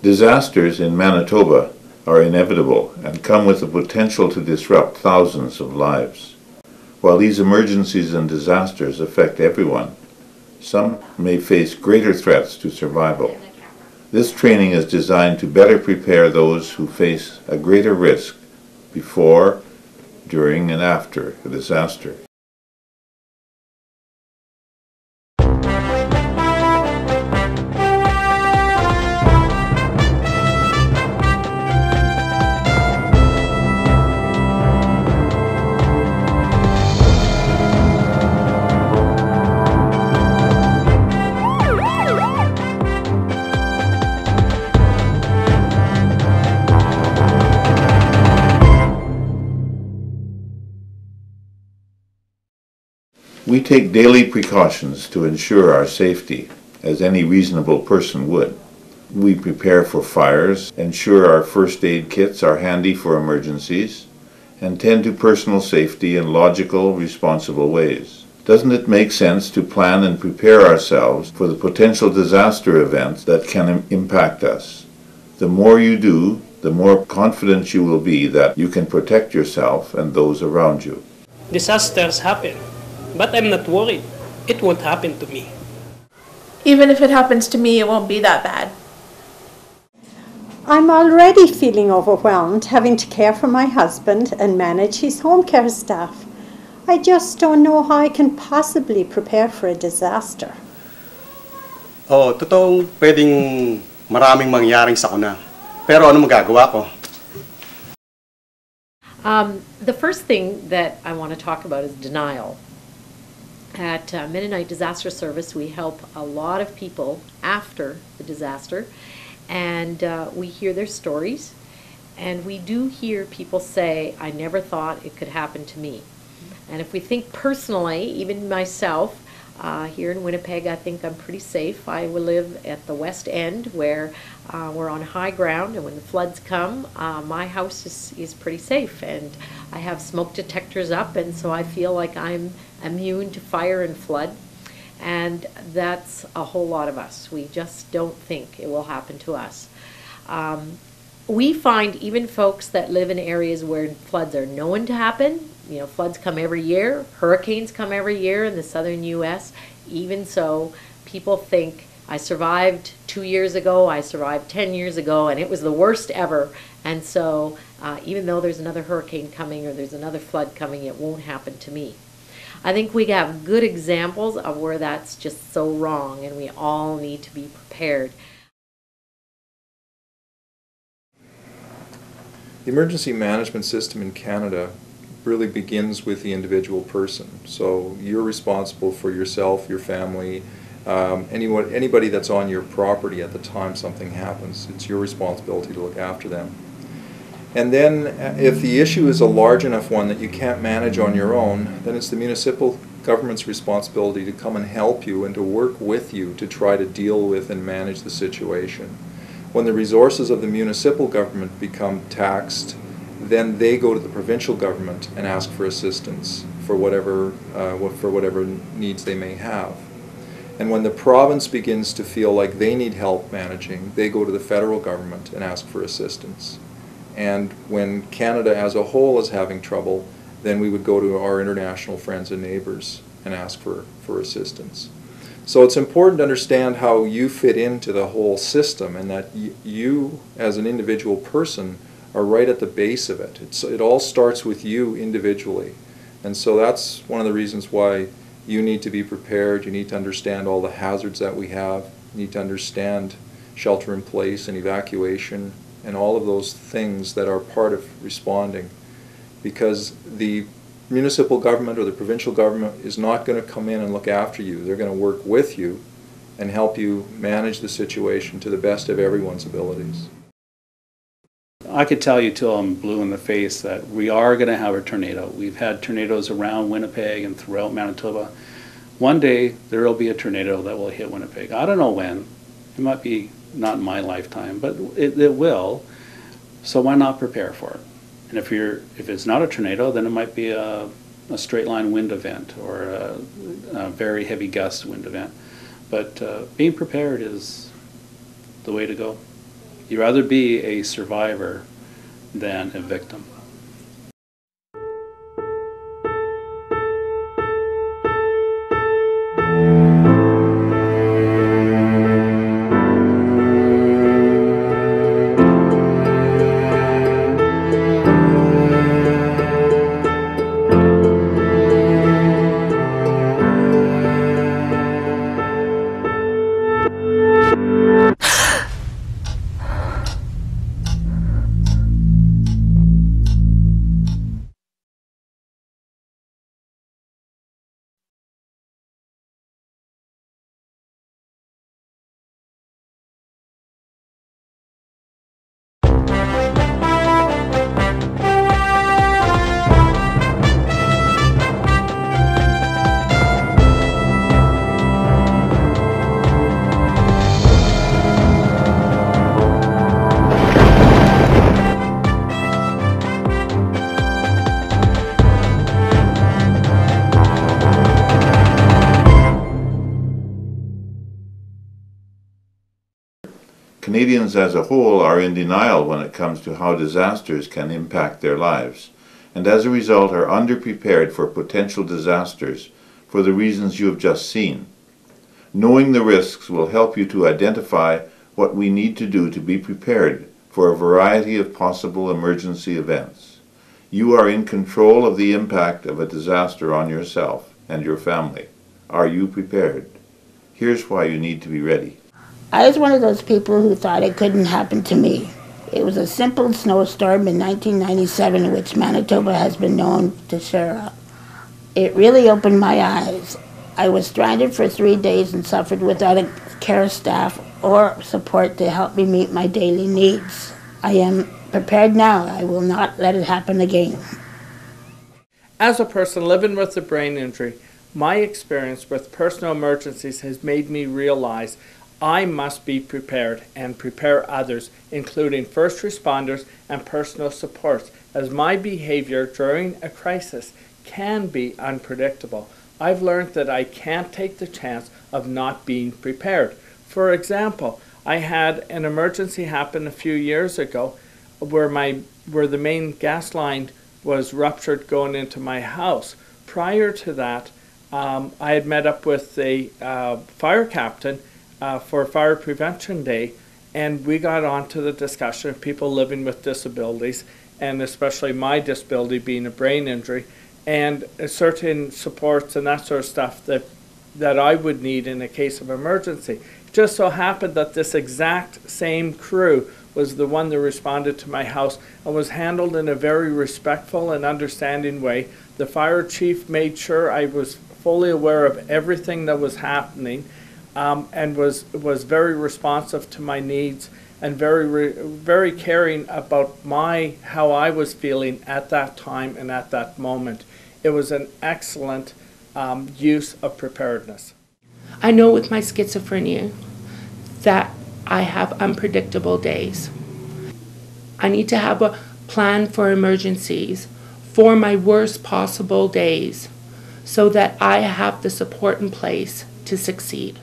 Disasters in Manitoba are inevitable and come with the potential to disrupt thousands of lives. While these emergencies and disasters affect everyone, some may face greater threats to survival. This training is designed to better prepare those who face a greater risk before, during, and after a disaster. We take daily precautions to ensure our safety, as any reasonable person would. We prepare for fires, ensure our first aid kits are handy for emergencies, and tend to personal safety in logical, responsible ways. Doesn't it make sense to plan and prepare ourselves for the potential disaster events that can impact us? The more you do, the more confident you will be that you can protect yourself and those around you. Disasters happen. But I'm not worried. It won't happen to me. Even if it happens to me, it won't be that bad. I'm already feeling overwhelmed having to care for my husband and manage his home care staff. I just don't know how I can possibly prepare for a disaster. Totoong pwedeng maraming mangyaring sakuna. Pero ano magagawa ko? The first thing that I want to talk about is denial. At Mennonite Disaster Service, we help a lot of people after the disaster, and we hear their stories, and we do hear people say, I never thought it could happen to me. And if we think personally, even myself, here in Winnipeg, I think I'm pretty safe. I will live at the West End, where we're on high ground, and when the floods come, my house is pretty safe, and I have smoke detectors up, and so I feel like I'm immune to fire and flood, and that's a whole lot of us. We just don't think it will happen to us. We find even folks that live in areas where floods are known to happen, you know, floods come every year, hurricanes come every year in the southern U.S., even so, people think, I survived 2 years ago, I survived 10 years ago, and it was the worst ever, and so even though there's another hurricane coming or there's another flood coming, it won't happen to me. I think we have good examples of where that's just so wrong, and we all need to be prepared. The emergency management system in Canada really begins with the individual person. So you're responsible for yourself, your family, anybody that's on your property at the time something happens. It's your responsibility to look after them. And then if the issue is a large enough one that you can't manage on your own, then it's the municipal government's responsibility to come and help you and to work with you to try to deal with and manage the situation. When the resources of the municipal government become taxed, then they go to the provincial government and ask for assistance for whatever needs they may have. And when the province begins to feel like they need help managing, they go to the federal government and ask for assistance. And when Canada as a whole is having trouble, then we would go to our international friends and neighbors and ask for assistance. So it's important to understand how you fit into the whole system, and that you as an individual person are right at the base of it. It all starts with you individually. And so that's one of the reasons why you need to be prepared. You need to understand all the hazards that we have. You need to understand shelter in place and evacuation and all of those things that are part of responding. Because the municipal government or the provincial government is not going to come in and look after you. They're going to work with you and help you manage the situation to the best of everyone's abilities. I could tell you till I'm blue in the face that we are going to have a tornado. We've had tornadoes around Winnipeg and throughout Manitoba. One day there will be a tornado that will hit Winnipeg. I don't know when. It might be not in my lifetime, but it will. So why not prepare for it? And if it's not a tornado, then it might be a straight line wind event or a very heavy gust wind event. But being prepared is the way to go. You'd rather be a survivor than a victim. Canadians as a whole are in denial when it comes to how disasters can impact their lives, and as a result are underprepared for potential disasters for the reasons you have just seen. Knowing the risks will help you to identify what we need to do to be prepared for a variety of possible emergency events. You are in control of the impact of a disaster on yourself and your family. Are you prepared? Here's why you need to be ready. I was one of those people who thought it couldn't happen to me. It was a simple snowstorm in 1997, which Manitoba has been known to share. It really opened my eyes. I was stranded for 3 days and suffered without a care staff or support to help me meet my daily needs. I am prepared now. I will not let it happen again. As a person living with a brain injury, my experience with personal emergencies has made me realize I must be prepared and prepare others, including first responders and personal supports, as my behavior during a crisis can be unpredictable. I've learned that I can't take the chance of not being prepared. For example, I had an emergency happen a few years ago where the main gas line was ruptured going into my house. Prior to that, I had met up with a fire captain for Fire Prevention Day, and we got onto the discussion of people living with disabilities, and especially my disability being a brain injury, and certain supports and that sort of stuff that I would need in a case of emergency. It just so happened that this exact same crew was the one that responded to my house and was handled in a very respectful and understanding way. The fire chief made sure I was fully aware of everything that was happening, and was very responsive to my needs and very caring about how I was feeling at that time and at that moment. It was an excellent use of preparedness. I know with my schizophrenia that I have unpredictable days. I need to have a plan for emergencies for my worst possible days so that I have the support in place to succeed.